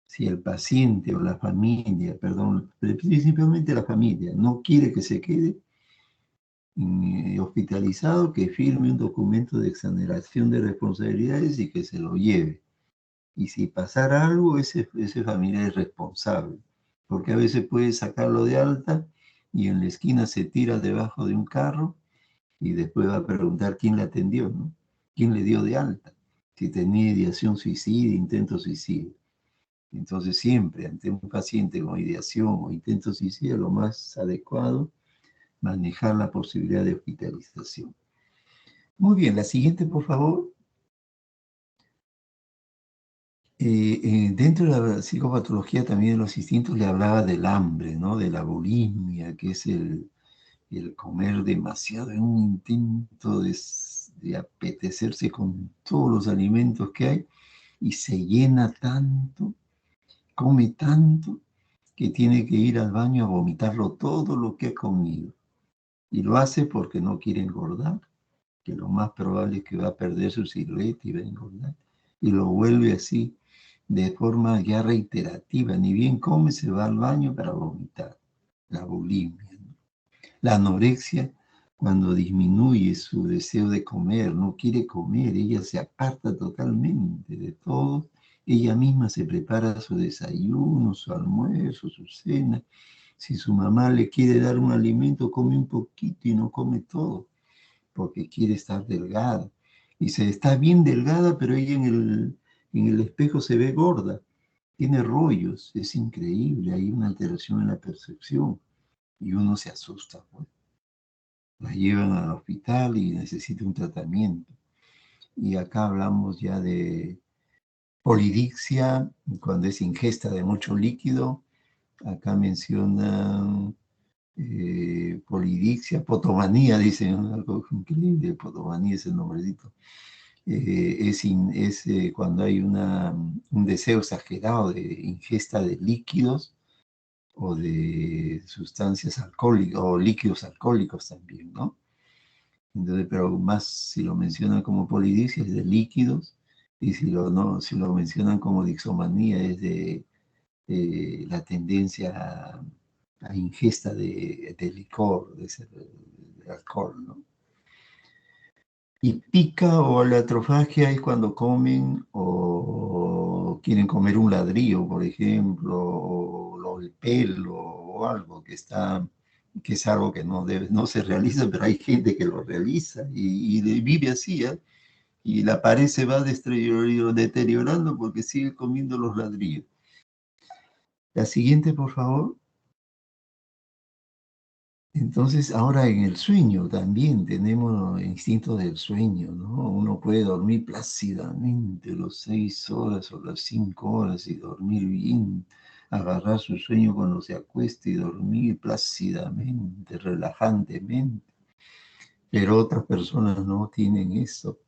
Si el paciente o la familia, perdón, principalmente la familia, no quiere que se quede hospitalizado, que firme un documento de exoneración de responsabilidades y que se lo lleve. Y si pasara algo, ese familiar es responsable, porque a veces puede sacarlo de alta y en la esquina se tira debajo de un carro y después va a preguntar quién le atendió, ¿no? ¿Quién le dio de alta? Si tenía ideación suicida, intento suicida. Entonces siempre ante un paciente con ideación o intento suicida, lo más adecuado manejar la posibilidad de hospitalización. Muy bien, la siguiente, por favor. Dentro de la psicopatología también de los instintos le hablaba del hambre, ¿no? De la bulimia, que es el comer demasiado en un intento de apetecerse con todos los alimentos que hay y se llena tanto, come tanto, que tiene que ir al baño a vomitarlo todo lo que ha comido. Y lo hace porque no quiere engordar, que lo más probable es que va a perder su silueta y va a engordar. Y lo vuelve así, de forma ya reiterativa. Ni bien come, se va al baño para vomitar. La bulimia, ¿no? La anorexia, cuando disminuye su deseo de comer, no quiere comer, ella se aparta totalmente de todo. Ella misma se prepara su desayuno, su almuerzo, su cena. Si su mamá le quiere dar un alimento, come un poquito y no come todo, porque quiere estar delgada. Y se está bien delgada, pero ella en el espejo se ve gorda. Tiene rollos, es increíble, hay una alteración en la percepción y uno se asusta, pues. La llevan al hospital y necesita un tratamiento. Y acá hablamos ya de polidixia, cuando es ingesta de mucho líquido. Acá mencionan polidixia, potomanía, dicen, algo increíble, potomanía es el nombrecito. Es cuando hay un deseo exagerado de ingesta de líquidos o de sustancias alcohólicas o líquidos alcohólicos también, ¿no? Entonces, pero más si lo mencionan como polidixia es de líquidos y si lo mencionan como dixomanía es de la tendencia a ingesta de licor, de alcohol, ¿no? Y pica o alatrofagia es cuando comen o quieren comer un ladrillo, por ejemplo, o el pelo o algo que es algo que no se realiza, pero hay gente que lo realiza y vive así, ¿eh? Y la pared se va deteriorando porque sigue comiendo los ladrillos. La siguiente, por favor. Entonces, ahora en el sueño también tenemos instinto del sueño, ¿no? Uno puede dormir plácidamente las 6 horas o las 5 horas y dormir bien, agarrar su sueño cuando se acueste y dormir plácidamente, relajantemente. Pero otras personas no tienen eso.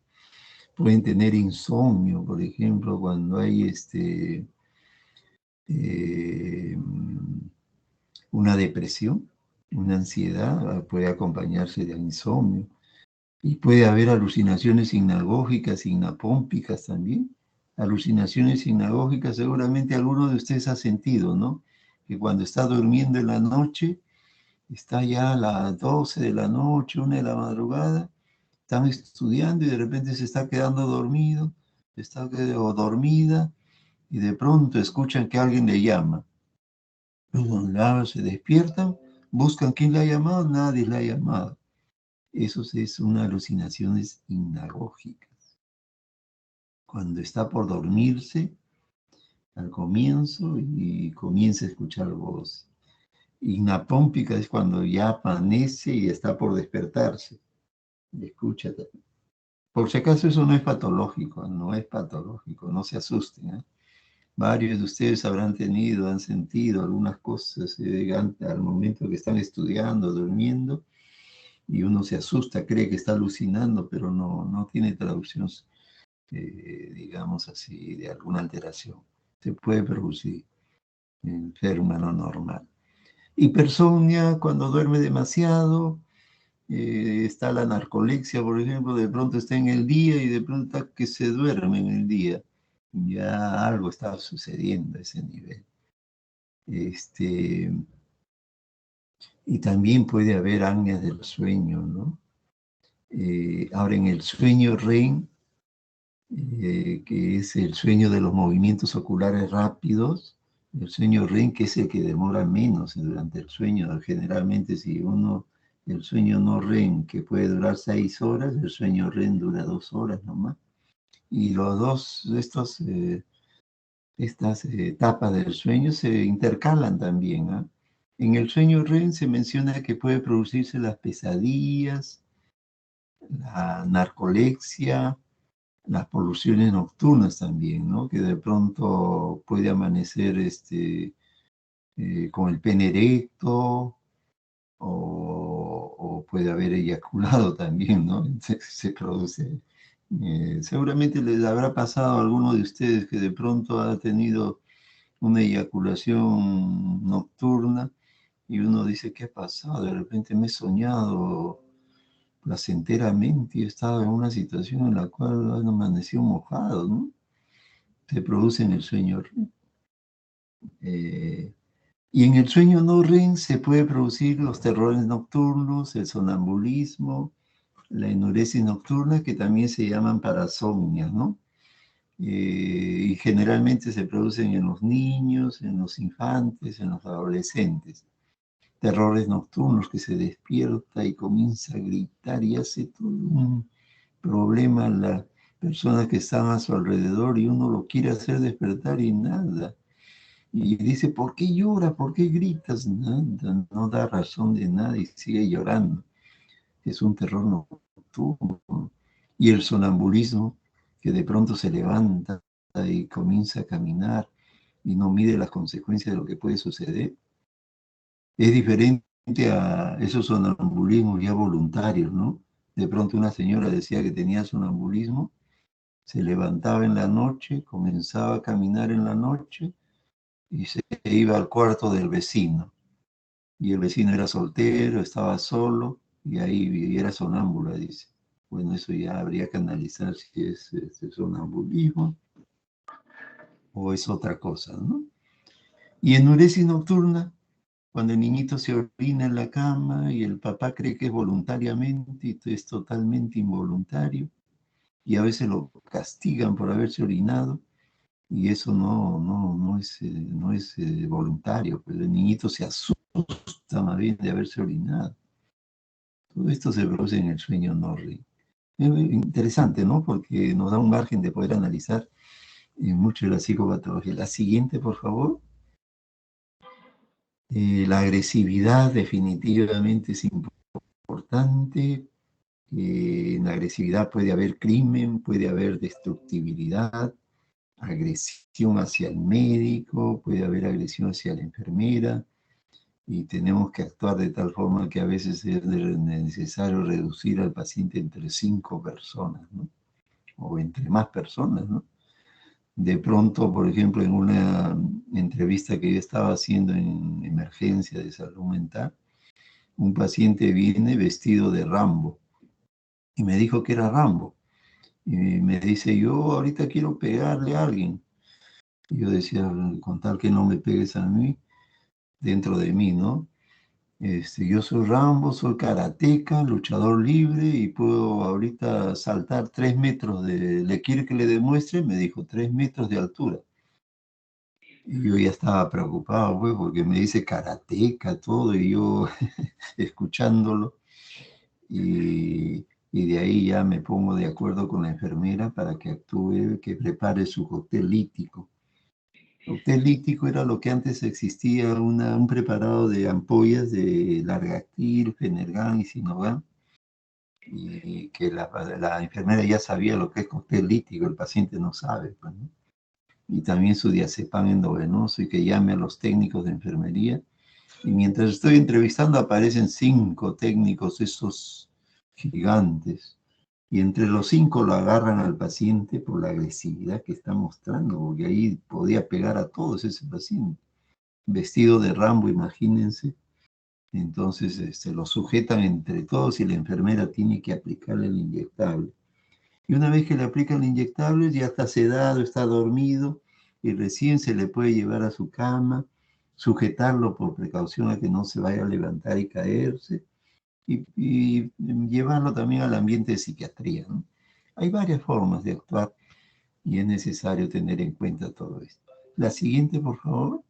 Pueden tener insomnio, por ejemplo, cuando hay una depresión, una ansiedad, puede acompañarse de insomnio. Y puede haber alucinaciones hipnagógicas, hipnopómpicas también. Alucinaciones hipnagógicas, seguramente alguno de ustedes ha sentido, ¿no? Que cuando está durmiendo en la noche, Está ya a las 12 de la noche, 1 de la madrugada, están estudiando y de repente se está quedando dormido, o dormida, y de pronto escuchan que alguien le llama. Luego se despiertan, buscan quién le ha llamado, nadie le ha llamado. Eso es una alucinaciones hipnagógicas. Cuando está por dormirse, al comienzo, y comienza a escuchar voz. Hipnapómpica es cuando ya amanece y está por despertarse. Escucha. Por si acaso eso no es patológico, no es patológico, no se asusten, ¿eh? Varios de ustedes habrán tenido, han sentido algunas cosas al momento que están estudiando, durmiendo, y uno se asusta, cree que está alucinando, pero no tiene traducción, digamos así, de alguna alteración. Se puede producir en el ser humano normal. Hipersomnia, cuando duerme demasiado, está la narcolepsia, por ejemplo, de pronto está en el día y de pronto está que se duerme en el día. Ya algo está sucediendo a ese nivel. Y también puede haber apneas del sueño, ¿no? Ahora, en el sueño REM, que es el sueño de los movimientos oculares rápidos, el sueño REM, que es el que demora menos durante el sueño. Generalmente, el sueño no REM, que puede durar 6 horas, el sueño REM dura 2 horas nomás. Y estas etapas del sueño se intercalan también, ¿eh? En el sueño REM se menciona que puede producirse las pesadillas, la narcolepsia, las poluciones nocturnas también, ¿no? Que de pronto puede amanecer con el pene erecto, o puede haber eyaculado también, ¿no? Se produce. Seguramente les habrá pasado a alguno de ustedes que de pronto ha tenido una eyaculación nocturna y uno dice, ¿qué ha pasado? De repente me he soñado placenteramente y he estado en una situación en la cual han amanecido mojado, ¿no? Se produce en el sueño REM. Y en el sueño no REM se puede producir los terrores nocturnos, el sonambulismo, la enuresis nocturna, que también se llaman parasomnias, ¿no? Y generalmente se producen en los niños, en los infantes, en los adolescentes. Terrores nocturnos, que se despierta y comienza a gritar y hace todo un problema a las personas que están a su alrededor y uno lo quiere hacer despertar y nada. Y dice, ¿por qué lloras? ¿Por qué gritas? Nada, no da razón de nada y sigue llorando. Es un terror nocturno. Y el sonambulismo, que de pronto se levanta y comienza a caminar y no mide las consecuencias de lo que puede suceder. Es diferente a esos sonambulismos ya voluntarios, ¿no? De pronto una señora decía que tenía sonambulismo, se levantaba en la noche, comenzaba a caminar en la noche y se iba al cuarto del vecino. Y el vecino era soltero, estaba solo y ahí era sonámbula, dice. Bueno, eso ya habría que analizar si es sonambulismo o es otra cosa, ¿no? Y enuresis nocturna, cuando el niñito se orina en la cama y el papá cree que es voluntariamente y es totalmente involuntario, y a veces lo castigan por haberse orinado, y eso no es voluntario, pero el niñito se asusta más bien de haberse orinado. Todo esto se produce en el sueño no REM. Es interesante, ¿no? Porque nos da un margen de poder analizar mucho de la psicopatología. La siguiente, por favor. La agresividad definitivamente es importante. En la agresividad puede haber crimen, puede haber destructibilidad, agresión hacia el médico, puede haber agresión hacia la enfermera, y tenemos que actuar de tal forma que a veces es necesario reducir al paciente entre 5 personas, ¿no? O entre más personas, ¿no? De pronto, por ejemplo, en una entrevista que yo estaba haciendo en emergencia de salud mental, un paciente viene vestido de Rambo y me dijo que era Rambo. Y me dice, yo ahorita quiero pegarle a alguien. Y yo decía, con tal que no me pegues a mí, dentro de mí, ¿no? Yo soy Rambo, soy karateca, luchador libre y puedo ahorita saltar 3 metros de... ¿Le quiere que le demuestre? Me dijo, 3 metros de altura. Y yo ya estaba preocupado, pues, porque me dice karateca, todo, y yo escuchándolo. Y de ahí ya me pongo de acuerdo con la enfermera para que actúe, que prepare su cóctel lítico. Cóctel lítico era lo que antes existía, un preparado de ampollas de Largactil, Fenergan y Sinogan, y que la enfermera ya sabía lo que es cóctel lítico, el paciente no sabe, pues, ¿no? Y también su diazepam endovenoso y que llame a los técnicos de enfermería. Y mientras estoy entrevistando aparecen 5 técnicos, esos gigantes. Y entre los 5 lo agarran al paciente por la agresividad que está mostrando, porque ahí podía pegar a todos ese paciente. Vestido de Rambo, imagínense. Entonces lo sujetan entre todos y la enfermera tiene que aplicarle el inyectable. Y una vez que le aplican el inyectable, ya está sedado, está dormido, y recién se le puede llevar a su cama, sujetarlo por precaución a que no se vaya a levantar y caerse, y llevarlo también al ambiente de psiquiatría, ¿no? Hay varias formas de actuar y es necesario tener en cuenta todo esto. La siguiente, por favor.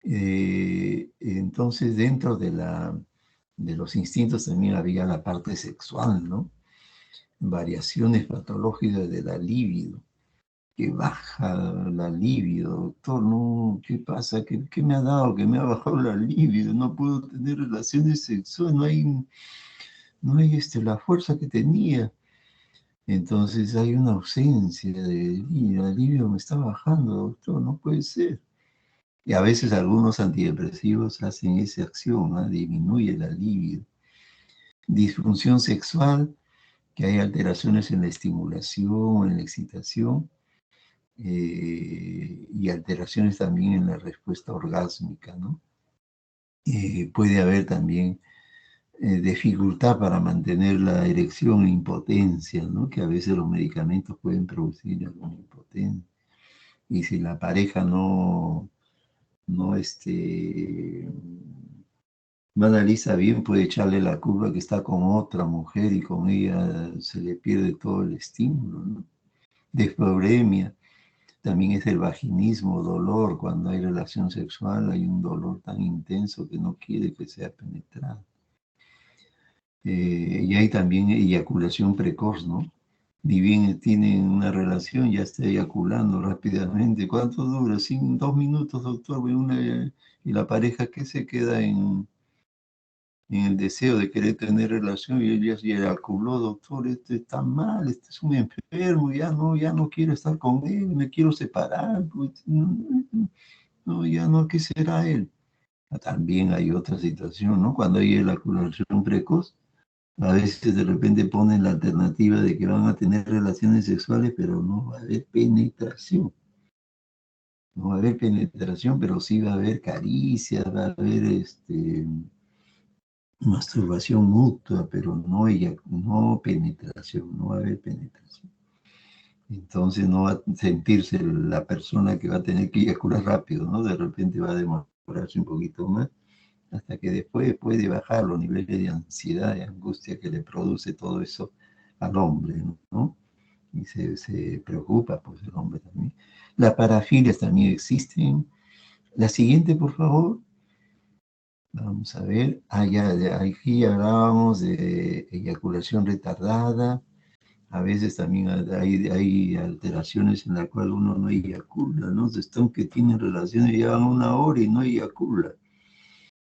Entonces, dentro de los instintos también había la parte sexual, ¿no? Variaciones patológicas de la libido, que baja la libido, doctor, no, ¿qué pasa? ¿Qué me ha dado? Que me ha bajado la libido, no puedo tener relaciones sexuales, no hay la fuerza que tenía. Entonces hay una ausencia de libido, la libido me está bajando, doctor, no puede ser. Y a veces algunos antidepresivos hacen esa acción, ¿no? Disminuye la libido. Disfunción sexual, que hay alteraciones en la estimulación, en la excitación, y alteraciones también en la respuesta orgásmica, ¿no? Puede haber también dificultad para mantener la erección e impotencia, ¿no? Que a veces los medicamentos pueden producir alguna impotencia. Y si la pareja no analiza bien, puede echarle la culpa que está con otra mujer y con ella se le pierde todo el estímulo, ¿no? Desprobremia, también es el vaginismo, dolor, cuando hay relación sexual hay un dolor tan intenso que no quiere que sea penetrado. Y hay también eyaculación precoz, ¿no? Ni bien tienen una relación, ya está eyaculando rápidamente. ¿Cuánto dura? 2 minutos, doctor. Y la pareja que se queda en el deseo de querer tener relación y ella ya eyaculó, doctor, este está mal, este es un enfermo, ya no quiero estar con él, me quiero separar, pues, no, ya no, ¿qué será él? También hay otra situación, ¿no? Cuando hay eyaculación precoz, a veces de repente ponen la alternativa de que van a tener relaciones sexuales, pero no va a haber penetración. No va a haber penetración, pero sí va a haber caricias, va a haber masturbación mutua, pero no penetración, no va a haber penetración. Entonces no va a sentirse la persona que va a tener que eyacular rápido, ¿no? De repente va a demorarse un poquito más, hasta que después puede bajar los niveles de ansiedad y angustia que le produce todo eso al hombre, ¿no? Y se preocupa, pues, el hombre también. Las parafilias también existen. La siguiente, por favor. Vamos a ver. Aquí hablábamos de eyaculación retardada. A veces también hay alteraciones en las cuales uno no eyacula, ¿no? Están que tienen relaciones, llevan 1 hora y no eyacula.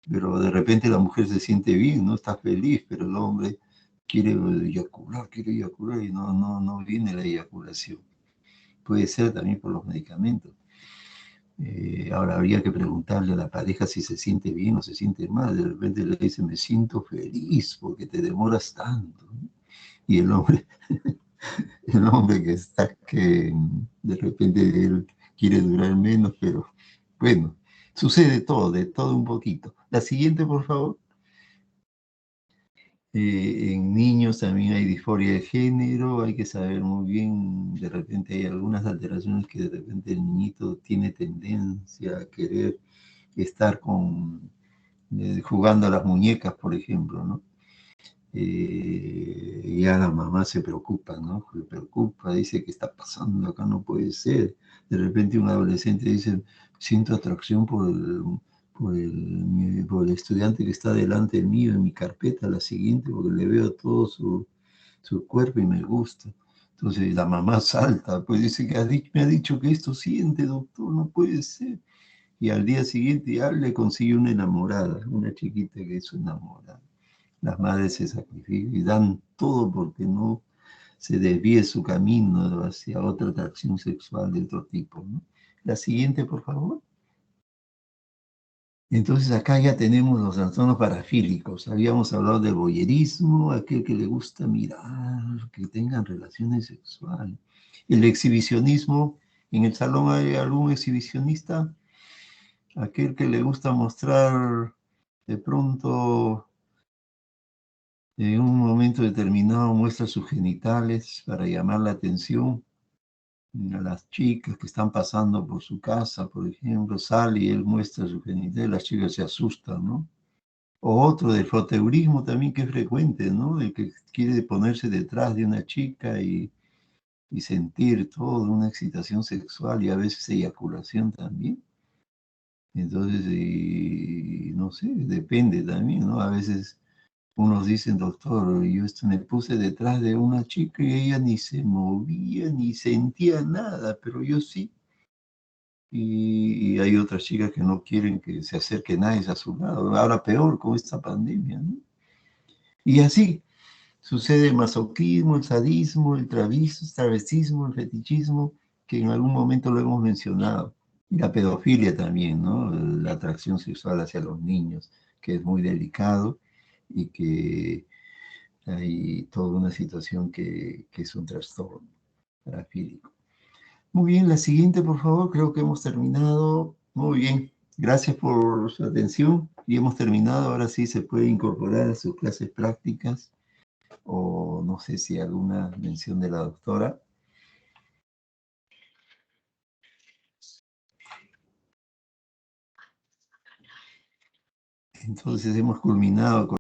Pero de repente la mujer se siente bien, ¿no? Está feliz, pero el hombre quiere eyacular y no viene la eyaculación. Puede ser también por los medicamentos. Ahora habría que preguntarle a la pareja si se siente bien o se siente mal. De repente le dice, me siento feliz porque te demoras tanto, ¿no? Y el hombre que de repente él quiere durar menos, pero bueno, sucede todo, de todo un poquito. La siguiente, por favor. En niños también hay disforia de género, hay que saber muy bien, de repente hay algunas alteraciones que de repente el niñito tiene tendencia a querer estar con jugando a las muñecas, por ejemplo, ¿no? Ya la mamá se preocupa, ¿no? Se preocupa, dice, ¿qué está pasando acá? No puede ser. De repente un adolescente dice, siento atracción por el estudiante que está delante mío en mi carpeta, la siguiente, porque le veo todo su cuerpo y me gusta. Entonces la mamá salta, pues dice que me ha dicho que esto siente, doctor, no puede ser. Y al día siguiente ya le consigue una enamorada, una chiquita que es su enamorada. Las madres se sacrifican y dan todo porque no se desvíe su camino hacia otra atracción sexual de otro tipo, ¿no? La siguiente, por favor. Entonces acá ya tenemos los trastornos parafílicos. Habíamos hablado del voyerismo, aquel que le gusta mirar, que tengan relaciones sexuales. El exhibicionismo, ¿en el salón hay algún exhibicionista? Aquel que le gusta mostrar de pronto en un momento determinado muestra sus genitales para llamar la atención a las chicas que están pasando por su casa, por ejemplo, sale y él muestra sus genitales, las chicas se asustan, ¿no? O otro del froteurismo también que es frecuente, ¿no? El que quiere ponerse detrás de una chica y sentir toda una excitación sexual y a veces eyaculación también. Entonces, no sé, depende también, ¿no? A veces unos dicen, doctor, yo me puse detrás de una chica y ella ni se movía, ni sentía nada, pero yo sí. Y hay otras chicas que no quieren que se acerque nadie a su lado. Ahora peor con esta pandemia, ¿no? Y así sucede el masoquismo, el sadismo, el travestismo, el fetichismo, que en algún momento lo hemos mencionado. Y la pedofilia también, ¿no? La atracción sexual hacia los niños, que es muy delicado y que hay toda una situación que es un trastorno parafílico. Muy bien, la siguiente, por favor, creo que hemos terminado. Muy bien, gracias por su atención y hemos terminado. Ahora sí se puede incorporar a sus clases prácticas o no sé si alguna mención de la doctora. Entonces hemos culminado con